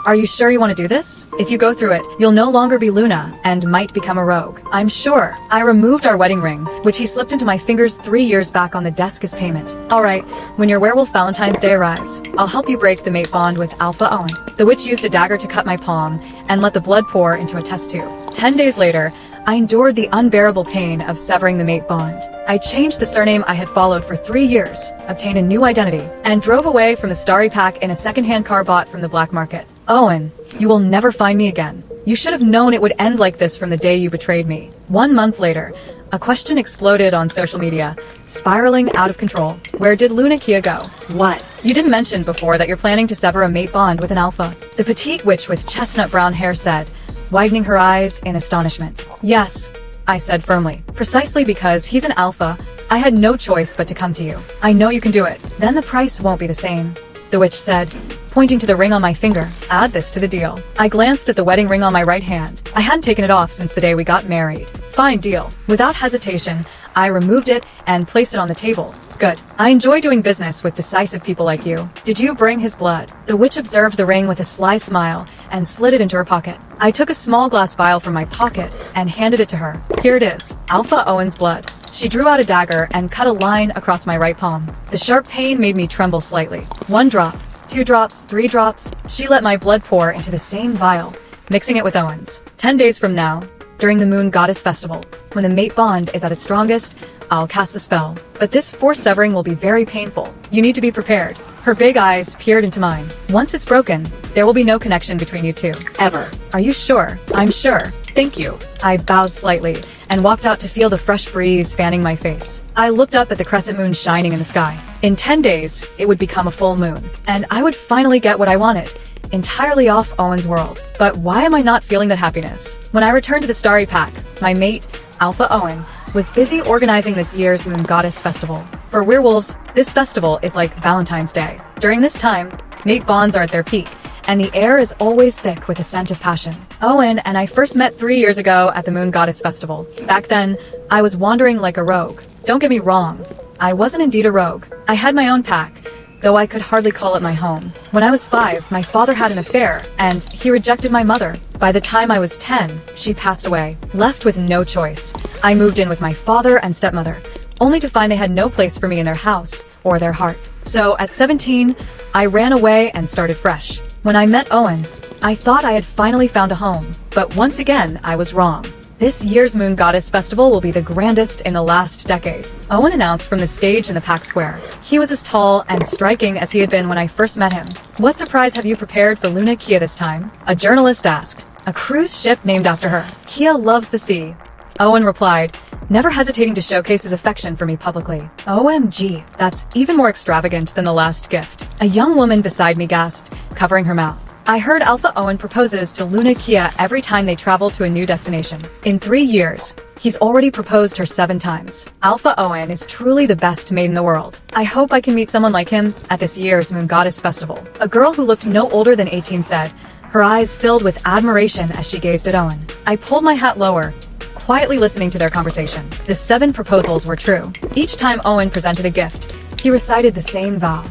Are you sure you want to do this? If you go through it, you'll no longer be Luna, and might become a rogue. I'm sure. I removed our wedding ring, which he slipped into my fingers 3 years back on the desk as payment. Alright, when your werewolf Valentine's Day arrives, I'll help you break the mate bond with Alpha Owen. The witch used a dagger to cut my palm, and let the blood pour into a test tube. 10 days later, I endured the unbearable pain of severing the mate bond. I changed the surname I had followed for 3 years, obtained a new identity, and drove away from the Starry Pack in a second-hand car bought from the black market. Owen, you will never find me again. You should have known it would end like this from the day you betrayed me. 1 month later, a question exploded on social media, spiraling out of control. Where did Luna Kia go? What? You didn't mention before that you're planning to sever a mate bond with an alpha. The petite witch with chestnut brown hair said, widening her eyes in astonishment. Yes, I said firmly. Precisely because he's an alpha, I had no choice but to come to you. I know you can do it. Then the price won't be the same, the witch said, pointing to the ring on my finger. Add this to the deal. I glanced at the wedding ring on my right hand. I hadn't taken it off since the day we got married. Fine deal. Without hesitation, I removed it and placed it on the table. Good. I enjoy doing business with decisive people like you. Did you bring his blood? The witch observed the ring with a sly smile and slid it into her pocket. I took a small glass vial from my pocket and handed it to her. Here it is. Alpha Owen's blood. She drew out a dagger and cut a line across my right palm. The sharp pain made me tremble slightly. 1 drop, 2 drops, 3 drops. She let my blood pour into the same vial, mixing it with Owen's. 10 days from now, during the Moon Goddess Festival, when the mate bond is at its strongest, I'll cast the spell. But this forced severing will be very painful. You need to be prepared. Her big eyes peered into mine. Once it's broken, there will be no connection between you two. Ever. Are you sure? I'm sure. Thank you. I bowed slightly and walked out to feel the fresh breeze fanning my face. I looked up at the crescent moon shining in the sky. In 10 days, it would become a full moon, and I would finally get what I wanted. Entirely off Owen's world. But why am I not feeling that happiness? When I returned to the Starry Pack, my mate, Alpha Owen, was busy organizing this year's Moon Goddess Festival. For werewolves, this festival is like Valentine's Day. During this time, mate bonds are at their peak, and the air is always thick with a scent of passion. Owen and I first met 3 years ago at the Moon Goddess Festival. Back then, I was wandering like a rogue. Don't get me wrong, I wasn't indeed a rogue. I had my own pack, though I could hardly call it my home. When I was 5, my father had an affair, and he rejected my mother. By the time I was 10, she passed away. Left with no choice, I moved in with my father and stepmother, only to find they had no place for me in their house or their heart. So at 17, I ran away and started fresh. When I met Owen, I thought I had finally found a home, but once again, I was wrong. This year's Moon Goddess Festival will be the grandest in the last decade, Owen announced from the stage in the Pack Square. He was as tall and striking as he had been when I first met him. What surprise have you prepared for Luna Kia this time? A journalist asked. A cruise ship named after her. Kia loves the sea, Owen replied, never hesitating to showcase his affection for me publicly. OMG, that's even more extravagant than the last gift. A young woman beside me gasped, covering her mouth. I heard Alpha Owen proposes to Luna Kia every time they travel to a new destination. In 3 years, he's already proposed her 7 times. Alpha Owen is truly the best mate in the world. I hope I can meet someone like him at this year's Moon Goddess Festival. A girl who looked no older than 18 said, her eyes filled with admiration as she gazed at Owen. I pulled my hat lower, quietly listening to their conversation. The 7 proposals were true. Each time Owen presented a gift, he recited the same vow.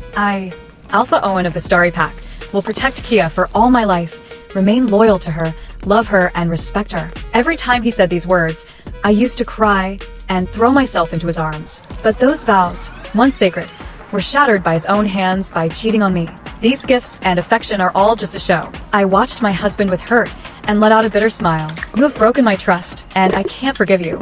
Alpha Owen of the Starry Pack, will protect Kia for all my life, remain loyal to her, love her, and respect her. Every time he said these words, I used to cry and throw myself into his arms. But those vows, once sacred, were shattered by his own hands by cheating on me. These gifts and affection are all just a show. I watched my husband with hurt and let out a bitter smile. You have broken my trust, and I can't forgive you.